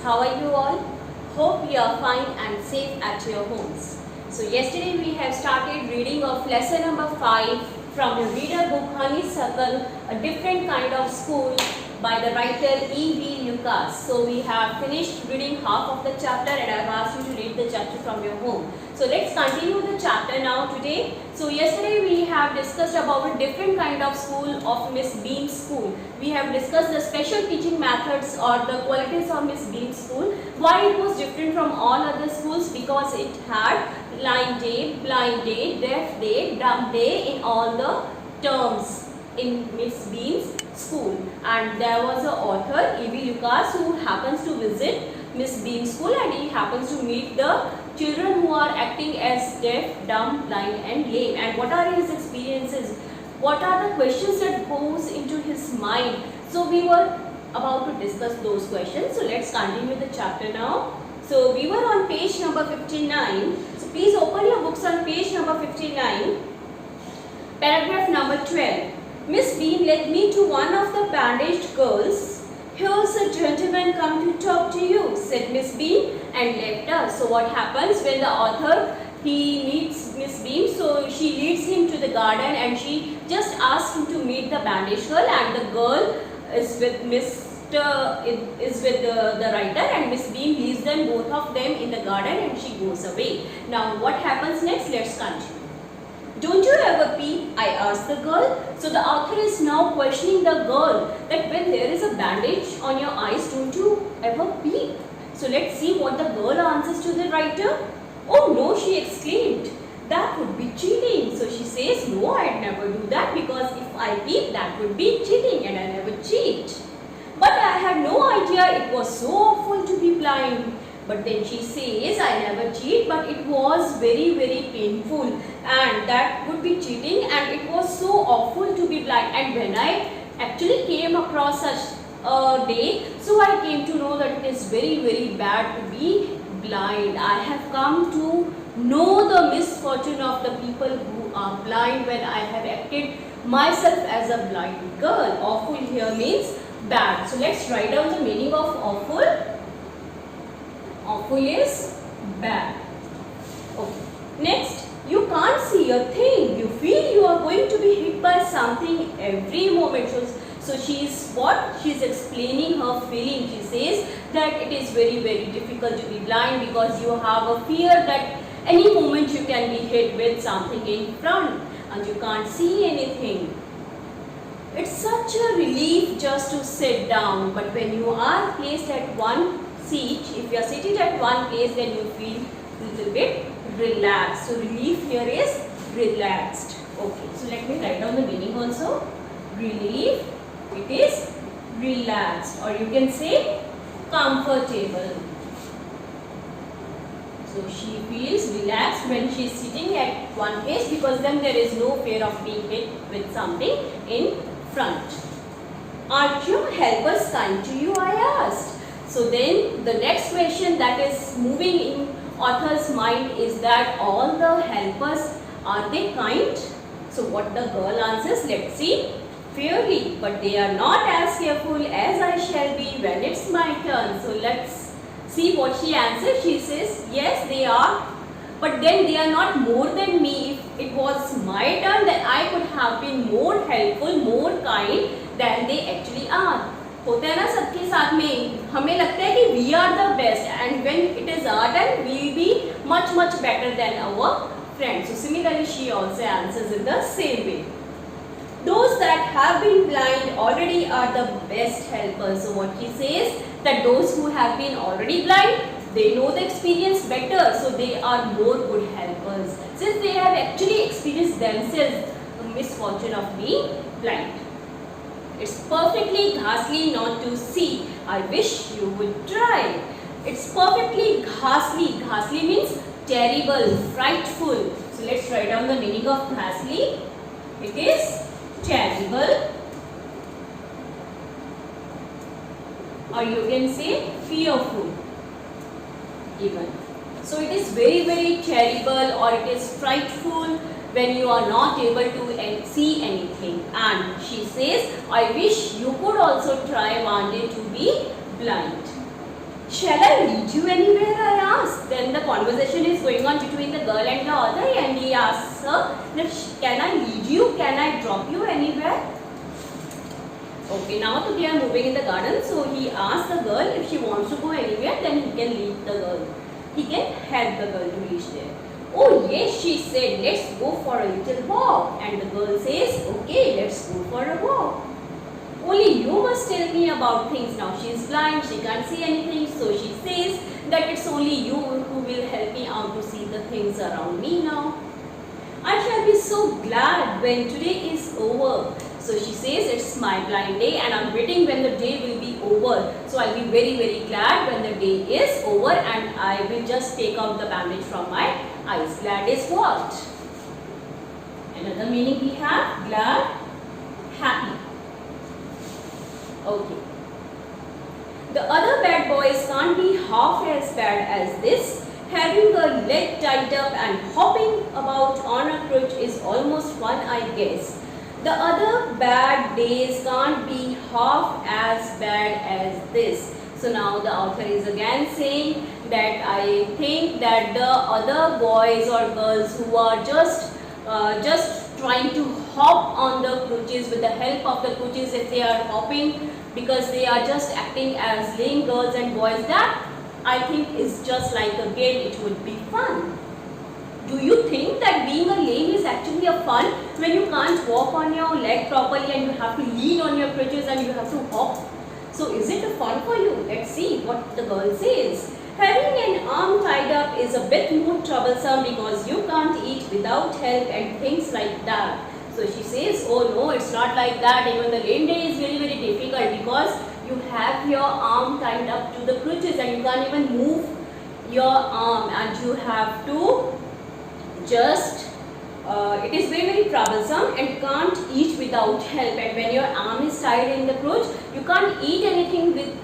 How are you all? Hope you are fine and safe at your homes. So yesterday we have started reading of lesson number 5 from the reader book Honeysuckle, a different kind of school by the writer E.V. Lucas. So we have finished reading half of the chapter and I have asked you to read the chapter from your home. So let's continue the chapter now today. So yesterday we have discussed about a different kind of school of Miss Beam's school. We have discussed the special teaching methods or the qualities of Miss Beam's school. Why it was different from all other schools? Because it had blind day, deaf day, dumb day in all the terms in Miss Beam's school. And there was an author E.V. Lucas who happens to visit Miss Beam's school and he happens to meet the children who are acting as deaf, dumb, blind and lame. And what are his experiences? What are the questions that goes into his mind? So we were about to discuss those questions. So let's continue the chapter now. So we were on page number 59. So please open your books on page number 59. Paragraph number 12. Miss Beam led me to one of the bandaged girls. "Here's a gentleman come to talk to you," said Miss Beam and left us. So what happens when the author he meets Miss Beam? So she leads him to the garden and she just asks him to meet the bandaged girl, and the girl is with the writer, and Miss Beam leaves them both of them in the garden and she goes away. Now what happens next? Let's continue. "Don't you ever peep?" I asked the girl. So the author is now questioning the girl that when there is a bandage on your eyes, don't you ever peep? So let's see what the girl answers to the writer. "Oh no," she exclaimed, "that would be cheating." So she says, "No, I'd never do that, because if I peep, that would be cheating and I never cheat. But I had no idea it was so awful to be blind." But then she says, "I never cheat, but it was very, very painful, and that would be cheating, and it was so awful to be blind. And when I actually came across such a day, so I came to know that it is very, very bad to be blind. I have come to know the misfortune of the people who are blind when I have acted myself as a blind girl." Awful here means bad. So let's write down the meaning of awful. Awful is bad. Okay. Next, you can't see a thing. You feel you are going to be hit by something every moment. So she's what? She's explaining her feeling. She says that it is very, very difficult to be blind because you have a fear that any moment you can be hit with something in front and you can't see anything. It's such a relief just to sit down, but when you are placed at one seat, if you are seated at one place, then you feel a little bit relaxed. So relief here is relaxed. Okay, so let me write down the meaning also. Relief, it is relaxed, or you can say comfortable. So she feels relaxed when she is sitting at one place because then there is no fear of being hit with something in front. "Aren't your helpers kind to you?" I asked. So then the next question that is moving in author's mind is that all the helpers, are they kind? So what the girl answers, let's see. "Fairly, but they are not as careful as I shall be when it's my turn." So let's see what she answers. She says, "Yes, they are, but then they are not more than me. If it was my turn, then I could have been more helpful, more kind than they actually are." होता है ना सबके साथ में, हमें लगता है कि we are the best, and when it is our turn, we will be much, much better than our friends. So similarly, she also answers in the same way. "Those that have been blind already are the best helpers." So what she says, that those who have been already blind, they know the experience better, so they are more good helpers, since they have actually experienced themselves the misfortune of being blind. "It's perfectly ghastly not to see. I wish you would try." It's perfectly ghastly. Ghastly means terrible, frightful. So let's write down the meaning of ghastly. It is terrible, or you can say fearful even. So it is very, very terrible, or it is frightful when you are not able to see anything. And she says, "I wish you could also try one day to be blind." Shall I lead you anywhere? I asked. Then the conversation is going on between the girl and the author, and he asks her, can I lead you? Can I drop you anywhere? Okay, now they are moving in the garden, so he asks the girl if she wants to go anywhere, then he can lead the girl. He can help the girl to reach there. Oh yes, she said, let's go for a little walk. And the girl says, okay, let's go for a walk. Only you must tell me about things. Now she is blind, she can't see anything, so she says that it's only you who will help me out to see the things around me now. I shall be so glad when today is over. So she says it's my blind day and I'm waiting when the day will be over. So I'll be very, very glad when the day is over and I will just take out the bandage from my eyes. Glad is what? Another meaning we have, glad, happy. Okay. The other bad boys can't be half as bad as this. Having a leg tied up and hopping about on a crutch is almost fun, I guess. The other bad days can't be half as bad as this. So now the author is again saying that I think that the other boys or girls who are just trying to hop on the crutches with the help of the crutches, if they are hopping because they are just acting as lame girls and boys, that I think is just like a game. It would be fun. Do you think that being a lame is actually a fun when you can't walk on your leg properly and you have to lean on your crutches and you have to hop? So is it a fun for you? Let's see what the girl says. Having an arm tied up is a bit more troublesome because you can't eat without help and things like that. So she says, oh no, it's not like that. Even the lame day is very, very difficult because you have your arm tied up to the crutches and you can't even move your arm and you have to just it is very, very troublesome and can't eat without help. And when your arm is tied in the crutch, you can't eat anything with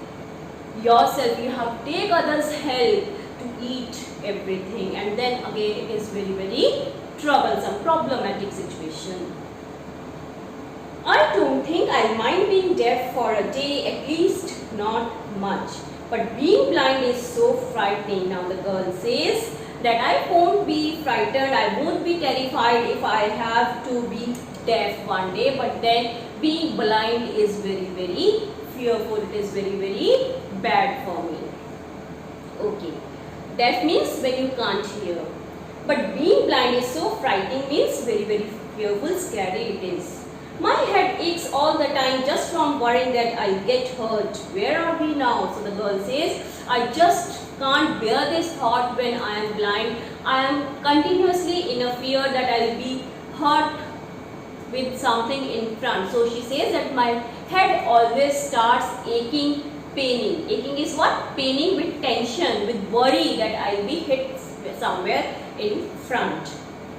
yourself. You have to take others' help to eat everything, and then again it is very, very troublesome, problematic situation. I don't think I mind being deaf for a day, at least not much. But being blind is so frightening. Now the girl says that I won't be frightened, I won't be terrified if I have to be deaf one day, but then being blind is very, very fearful. It is very, very bad for me. Okay. Deaf means when you can't hear. But being blind is so frightening means very, very fearful, scary it is. My head aches all the time just from worrying that I'll get hurt. Where are we now? So the girl says, I just can't bear this thought when I am blind. I am continuously in a fear that I'll be hurt with something in front. So she says that my head always starts aching, paining. Aching is what? Paining with tension, with worry that I'll be hit somewhere in front.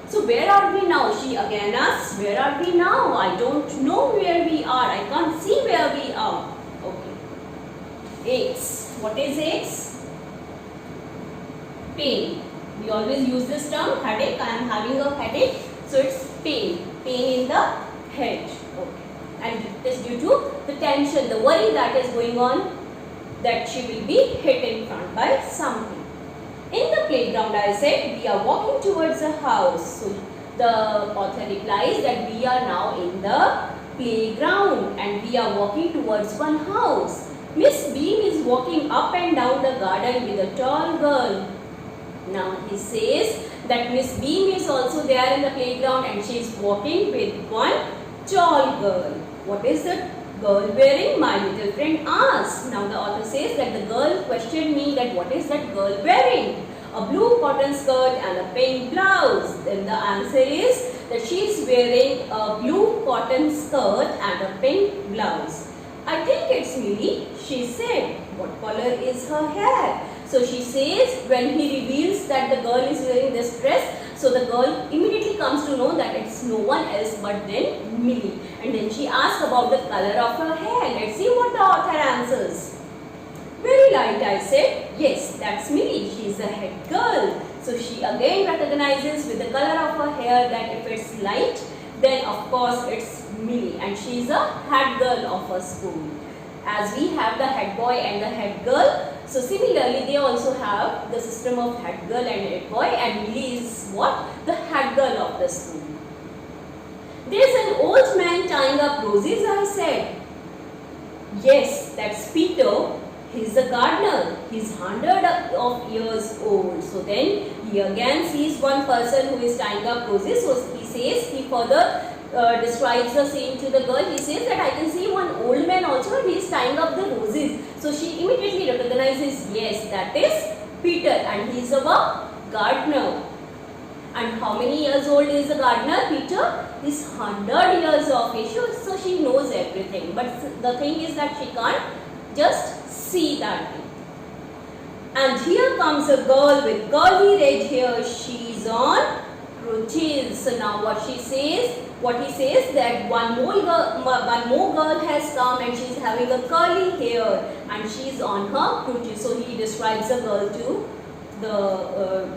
So where are we now? She again asks, where are we now? I don't know where we are. I can't see where we are. Okay. Aches. What is aches? Pain. We always use this term, headache. I am having a headache. So it's pain. Pain in the head. Okay. And it is due to the tension, the worry that is going on, that she will be hit in front by something. In the playground, I said, we are walking towards a house. So the author replies that we are now in the playground and we are walking towards one house. Miss Beam is walking up and down the garden with a tall girl. Now he says that Miss Beam is also there in the playground and she is walking with one tall girl. What is the girl wearing? My little friend asks. Now the author says that the girl questioned me that what is that girl wearing? A blue cotton skirt and a pink blouse. Then the answer is that she is wearing a blue cotton skirt and a pink blouse. I think it's Millie, she said. What color is her hair? So she says when he reveals that the girl is wearing this dress, so the girl immediately comes to know that it's no one else but then Millie. And then she asks about the color of her hair. Let's see what the author answers. Very light, I said. Yes, that's Millie. She's a head girl. So she again recognizes with the color of her hair that if it's light, then of course it's Millie. And she's a head girl of her school. As we have the head boy and the head girl, So similarly, they also have the system of head girl and head boy, and Millie is what? The head girl of the school. There's an old man tying up roses, I said. Yes, that's Peter. He's a gardener. He's 100 of years old. So then he again sees one person who is tying up roses. So he says, he further describes the same to the girl. He says that I can see one old man also, and he is tying up the roses. So she immediately recognizes, yes, that is Peter, and he is a gardener. And how many years old is the gardener? Peter is 100 years of age. So she knows everything. But the thing is that she can't just see that thing. And here comes a girl with curly red hair. She's on crutches. So now what he says that one more girl has come, and she's having a curly hair, and she's on her crutches. So he describes a girl to the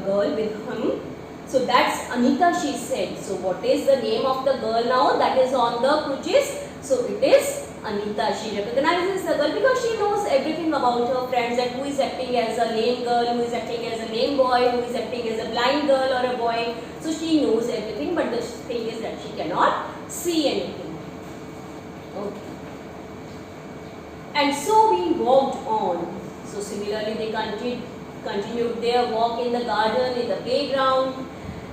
girl with him. So that's Anita, she said. So what is the name of the girl now that is on the crutches? So it is Anita. She recognizes the girl because she knows everything about her friends, and who is acting as a lame girl, who is acting as a lame boy, who is acting as a blind girl or a boy. So she knows everything, but the thing is that she cannot see anything. Okay. And so we walked on. So similarly they continued their walk in the garden, in the playground.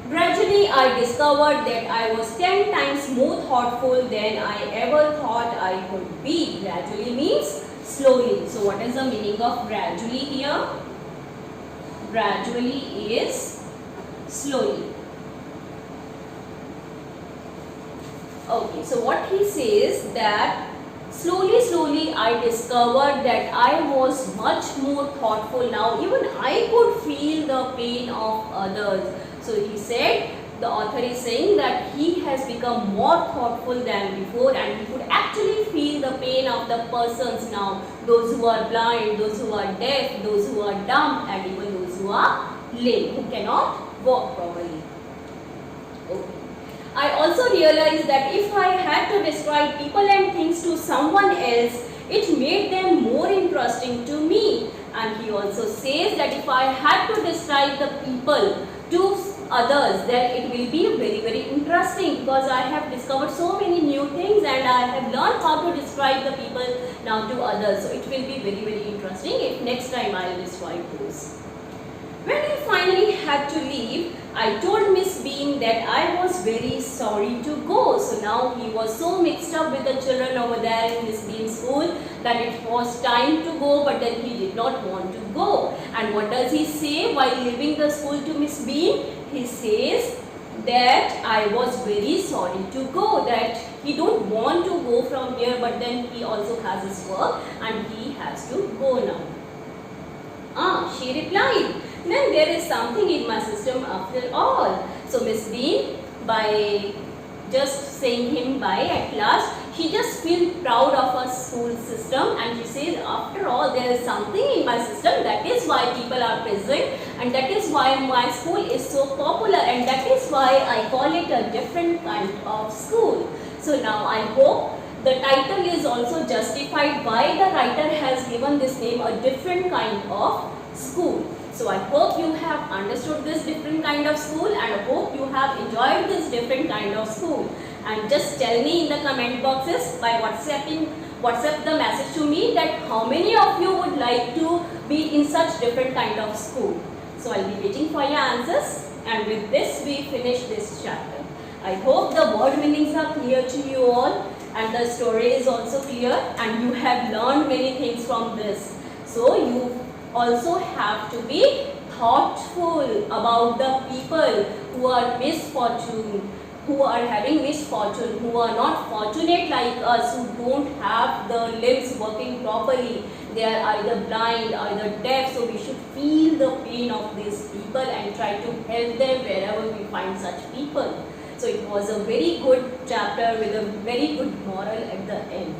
Gradually I discovered that I was 10 times more thoughtful than I ever thought I could be. Gradually means slowly. So what is the meaning of gradually here? Gradually is slowly. Okay, so what he says that slowly I discovered that I was much more thoughtful now. Even I could feel the pain of others. So he said, the author is saying that he has become more thoughtful than before, and he could actually feel the pain of the persons now. Those who are blind, those who are deaf, those who are dumb, and even those who are lame, who cannot walk properly. Okay. I also realized that if I had to describe people and things to someone else, it made them more interesting to me. And he also says that if I had to describe the people to others, then it will be very interesting, because I have discovered so many new things and I have learned how to describe the people now to others. So it will be very interesting if next time I will describe those. When I finally had to leave, I told Miss Bean that I was very sorry to go. So now he was so mixed up with the children over there in Miss Bean's school that it was time to go, but then he did not want to go. And what does he say while leaving the school to Miss Bean? He says that I was very sorry to go, that he don't want to go from here, but then he also has his work and he has to go now. She replied, then there is something in my system after all. So Miss Bean, by just saying him bye at last, she just feels proud of her school system, and she says, after all, there is something in my system, that is why people are present, and that is why my school is so popular, and that is why I call it a different kind of school. So now I hope the title is also justified why the writer has given this name, a different kind of school. So I hope you have understood this different kind of school, and I hope you have enjoyed this different kind of school. And just tell me in the comment boxes by WhatsApp the message to me that how many of you would like to be in such different kind of school. So I'll be waiting for your answers, and with this we finish this chapter. I hope the word meanings are clear to you all, and the story is also clear, and you have learned many things from this. So you also have to be thoughtful about the people who are misfortune, who are having misfortune, who are not fortunate like us, who don't have the limbs working properly. They are either blind, either deaf. So we should feel the pain of these people and try to help them wherever we find such people. So it was a very good chapter with a very good moral at the end.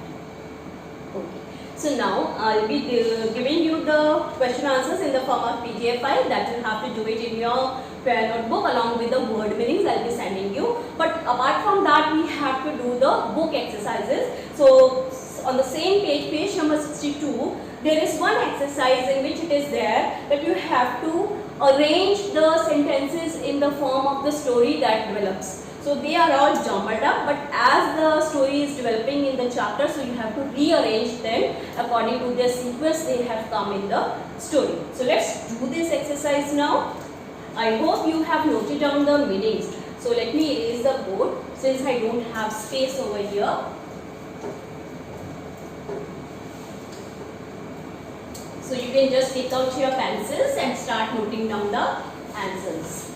Okay. So now I'll be giving you the question answers in the form of PDF file, that you have to do it in your prayer notebook along with the word meanings I'll be sending you. But apart from that, we have to do the book exercises. So on the same page number 62, there is one exercise in which it is there that you have to arrange the sentences in the form of the story that develops. So they are all jumbled up, but as the story is developing in the chapter, so you have to rearrange them according to the sequence they have come in the story. So let's do this exercise now. I hope you have noted down the meanings. So let me erase the board since I don't have space over here. So you can just take out your pencils and start noting down the answers.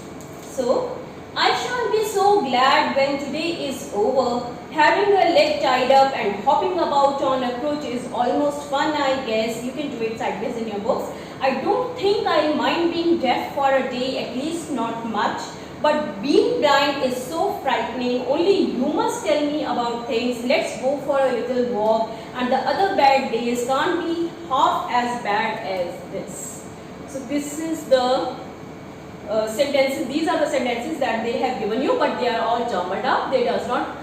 So, I shall be so glad when today is over. Having a leg tied up and hopping about on a crutch is almost fun, I guess. You can do it sideways in your books. I don't think I mind being deaf for a day, at least not much. But being blind is so frightening. Only you must tell me about things. Let's go for a little walk. And the other bad days can't be half as bad as this. So this is the sentences. These are the sentences that they have given you, but they are all jumbled up. They does not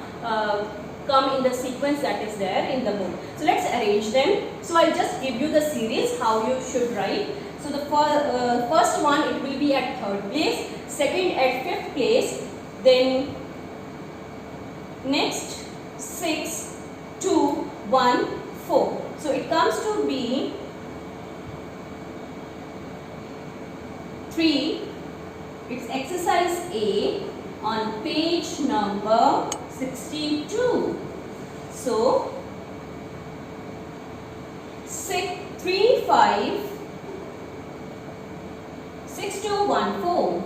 come in the sequence that is there in the book. So let's arrange them. So I'll just give you the series how you should write. So the first one, it will be at 3rd place, second at 5th place, then next 6, 2, 1, 4. So it comes to be 3. It's exercise A on page number 62. So 3, 5, 6, 2, 1, 4.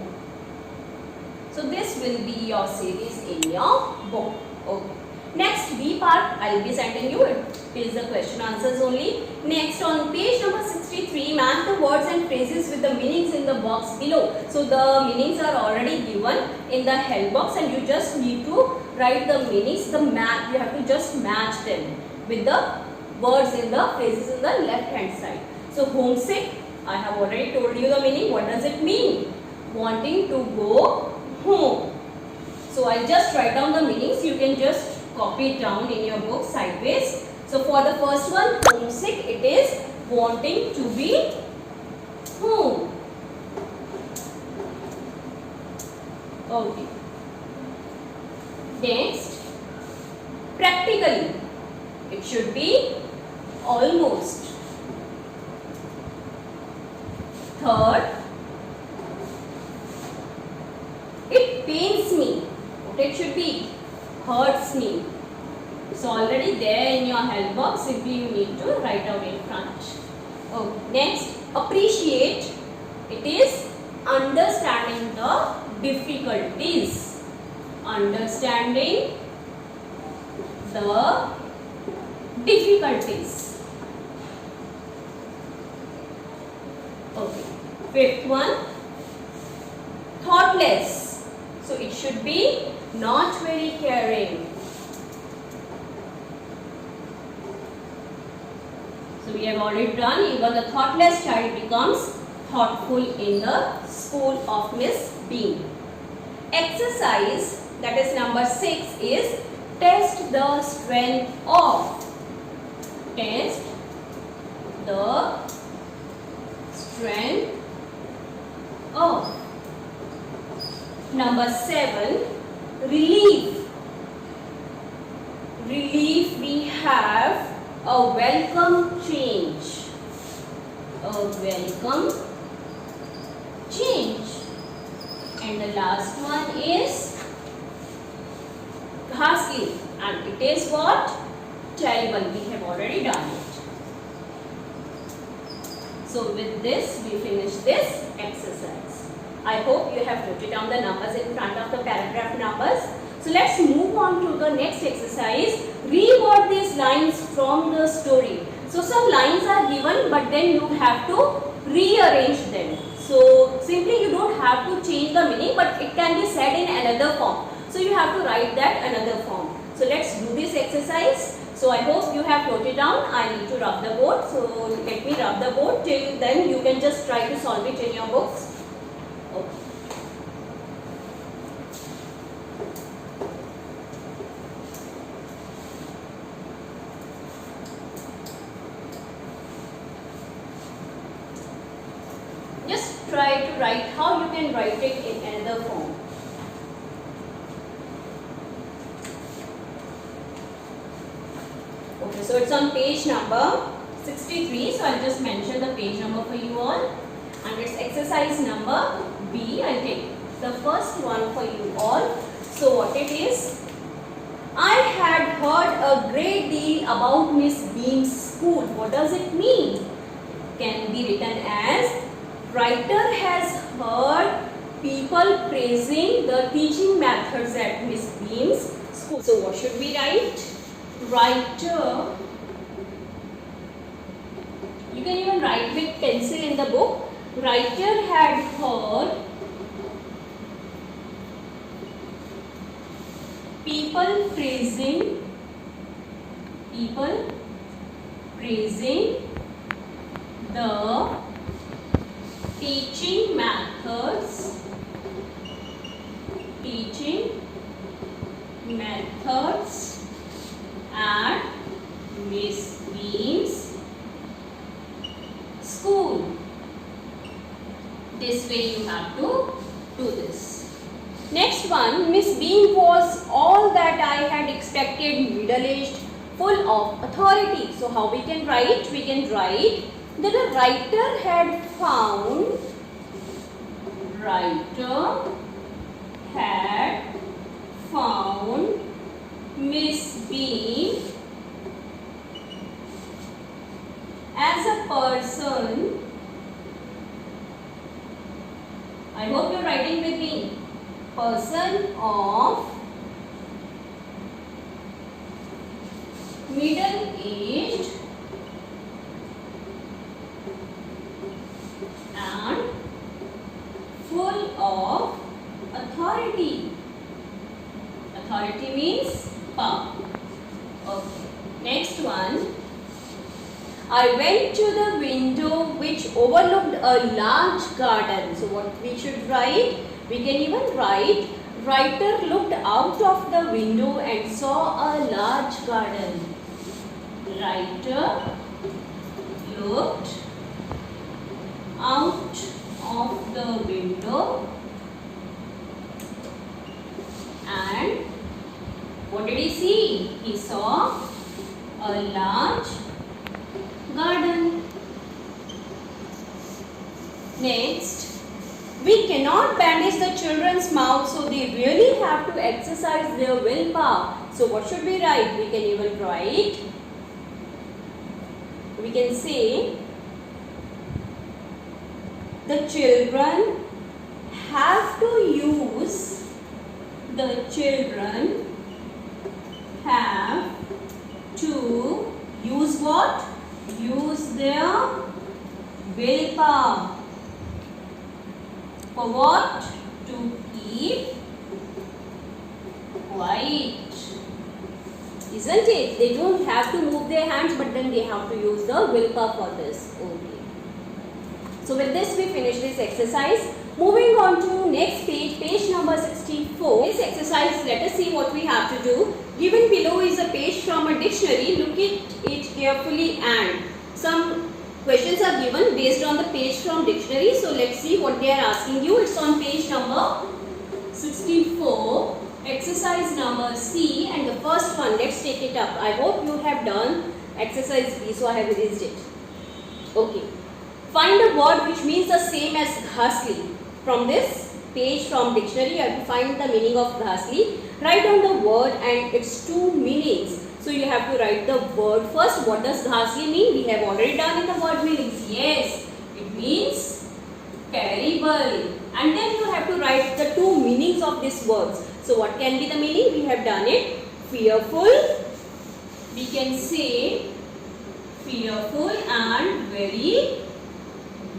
So this will be your series in your book. Okay. Next B part I will be sending you. It is the question answers only. Next on page number 63, match the words and phrases with the meanings in the box below. So the meanings are already given in the help box and you just need to write the meanings. The match, you have to just match them with the words in the phrases in the left hand side. So homesick, I have already told you the meaning. What does it mean? Wanting to go home. So I'll just write down the meanings. You can just copy it down in your book sideways. So for the first one, homesick, it is wanting to be home. Okay. Next, practically, it should be almost. Third, it pains me. What it should be? Hurts me. So already there in your help box, simply you need to write out in front. Okay. Next, appreciate. It is understanding the difficulties. Understanding the difficulties. Okay. Fifth one, thoughtless. So it should be not very caring. So we have already done, even the thoughtless child becomes thoughtful in the school of Miss Bean. Exercise, that is number 6, is test the strength of. Test the strength of. Number 7, relief. Relief, we have a welcome change. A welcome change. And the last one is ghastly. And it is what? Terrible. We have already done it. So with this, we finish this exercise. I hope you have noted down the numbers in front of the paragraph numbers. So let's move on to the next exercise. Reword these lines from the story. So some lines are given, but then you have to rearrange them. So simply you don't have to change the meaning, but it can be said in another form. So you have to write that another form. So let's do this exercise. So I hope you have noted down. I need to rub the board. So let me rub the board. Till then you can just try to solve it in your books. Okay. write, how you can write it in another form. Okay, so it's on page number 63. So I'll just mention the page number for you all. And it's exercise number B. I'll take the first one for you all. So what it is? I had heard a great deal about Miss Beam's school. What does it mean? Can be written as, writer has heard people praising the teaching methods at Miss Beam's school. So what should we write? Writer, you can even write with pencil in the book. Writer had heard people praising the teaching methods at Miss Beam's school. This way you have to do this. Next one, Miss Beam was all that I had expected, middle-aged, full of authority. So how we can write? We can write that a writer had found Miss Beam as a person. I hope you're writing with me. Person of middle-aged and full of authority. Authority means power. Okay. Next one. I went to the window which overlooked a large garden. So what we should write? We can even write, writer looked out of the window and saw a large garden. Writer looked out of the window and what did he see? He saw a large garden. Next, we cannot bandage the children's mouths, so they really have to exercise their willpower. So what should we write? We can even write, we can say, the children have to use what? Use their willpower. For what? To keep quiet. Isn't it? They don't have to move their hands, but then they have to use the willpower for this. Okay. So with this we finish this exercise. Moving on to next page, page number 64. This exercise, let us see what we have to do. Given below is a page from a dictionary. Look at it carefully and some questions are given based on the page from dictionary. So let's see what they are asking you. It's on page number 64, exercise number C, and the first one, let's take it up. I hope you have done exercise B, so I have erased it. Okay. Find a word which means the same as ghastly. From this page from dictionary, you have to find the meaning of ghastly. Write down the word and its two meanings. So you have to write the word first. What does ghastly mean? We have already done in the word meanings. Yes, it means terrible. And then you have to write the two meanings of these words. So what can be the meaning? We have done it. Fearful. We can say fearful and very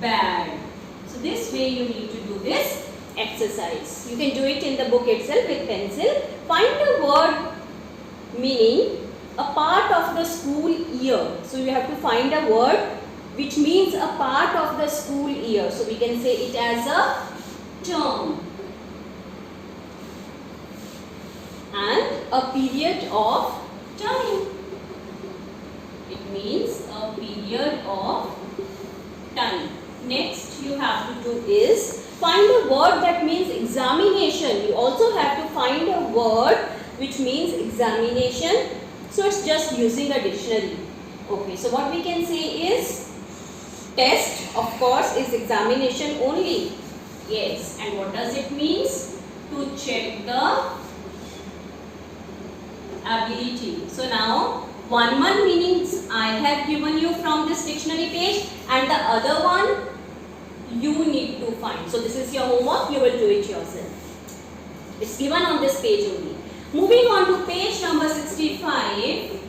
bad. So this way you need to do this exercise. You can do it in the book itself with pencil. Find the word meaning a part of the school year. So you have to find a word which means a part of the school year. So we can say it as a term and a period of time. It means a period of time. Next you have to do is find a word that means examination. You also have to find a word which means examination. So it's just using a dictionary. Okay, so what we can say is test, of course, is examination only. Yes, and what does it means? To check the ability. So now one meanings I have given you from this dictionary page, and the other one you need to find. So this is your homework, you will do it yourself. It's given on this page only. Moving on to page number 65.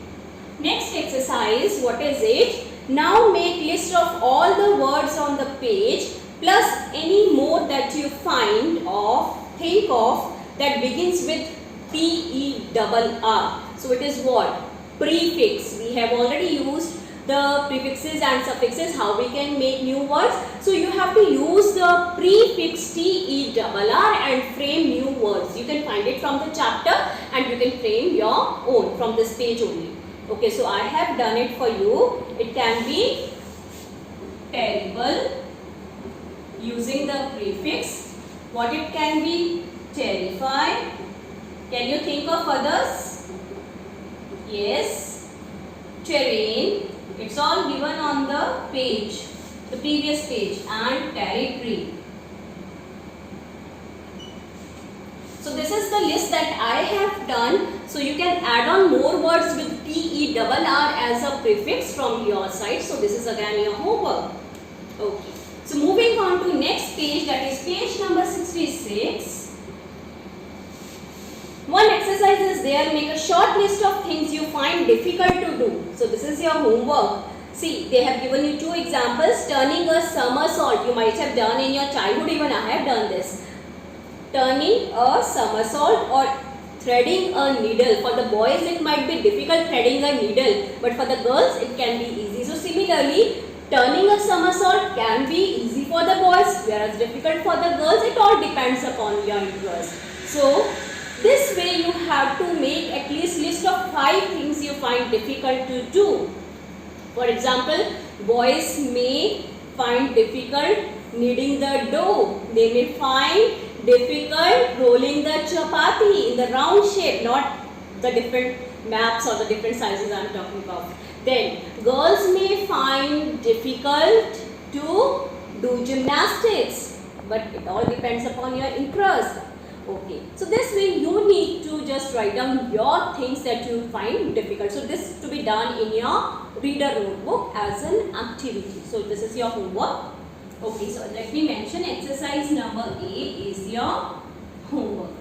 Next exercise, what is it? Now make list of all the words on the page plus any more that you find or think of that begins with P-E-R-R. So it is what? Prefix. We have already used the prefixes and suffixes, how we can make new words. So you have to use the prefix T-E-R-R and frame new words. You can find it from the chapter and you can frame your own from this page only. Okay, so I have done it for you. It can be terrible using the prefix. What it can be? Terrify. Can you think of others? Yes. Terrain. It's all given on the page, the previous page. And territory. So this is the list that I have done. So you can add on more words with P-E-R-R as a prefix from your side. So this is again your homework. Okay. So moving on to next page, that is page number 66. One exercise is there, make a short list of things you find difficult to do. So this is your homework. See, they have given you two examples. Turning a somersault, you might have done in your childhood, even I have done this. Turning a somersault or threading a needle. For the boys it might be difficult threading a needle, but for the girls it can be easy. So similarly, turning a somersault can be easy for the boys, whereas difficult for the girls. It all depends upon your interest. So this way you have to make at least list of 5 things you find difficult to do. For example, boys may find difficult kneading the dough. They may find difficult rolling the chapati in the round shape, not the different maps or the different sizes I am talking about. Then girls may find difficult to do gymnastics, but it all depends upon your interest. Okay, so this way you need to just write down your things that you find difficult. So this to be done in your reader notebook as an activity. So this is your homework. Okay, so let me mention exercise number 8 is your homework.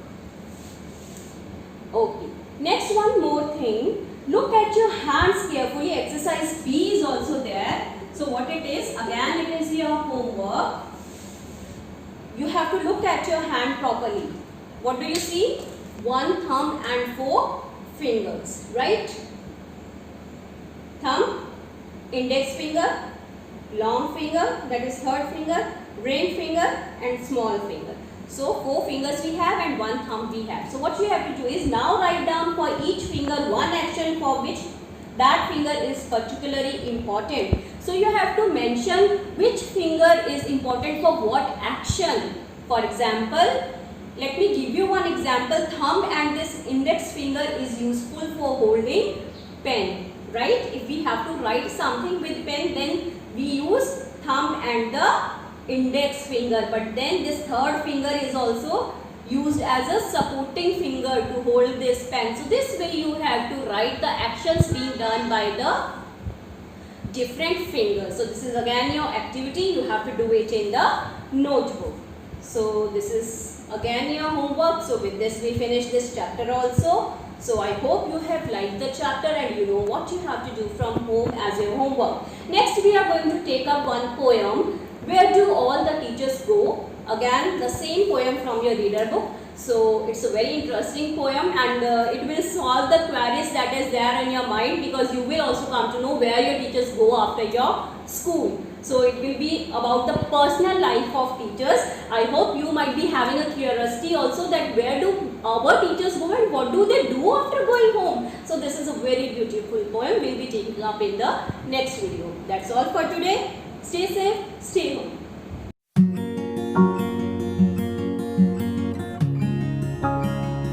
Okay, next one more thing. Look at your hands carefully. Exercise B is also there. So what it is? Again it is your homework. You have to look at your hand properly. What do you see? 1 thumb and 4 fingers, right? Thumb, index finger, long finger, that is third finger, ring finger and small finger. So 4 fingers we have and 1 thumb we have. So what you have to do is now write down for each finger one action for which that finger is particularly important. So you have to mention which finger is important for what action. For example, let me give you one example. Thumb and this index finger is useful for holding pen, right? If we have to write something with pen, then we use thumb and the index finger. But then this third finger is also used as a supporting finger to hold this pen. So this way you have to write the actions being done by the different fingers. So this is again your activity. You have to do it in the notebook. So this is again your homework. So with this we finish this chapter also. So I hope you have liked the chapter and you know what you have to do from home as your homework. Next we are going to take up one poem. Where do all the teachers go? Again the same poem from your reader book. So it's a very interesting poem and it will solve the queries that is there in your mind, because you will also come to know where your teachers go after your school. So it will be about the personal life of teachers. I hope you might be having a curiosity also that where do our teachers go and what do they do after going home. So this is a very beautiful poem. We'll be taking up in the next video. That's all for today. Stay safe, stay home.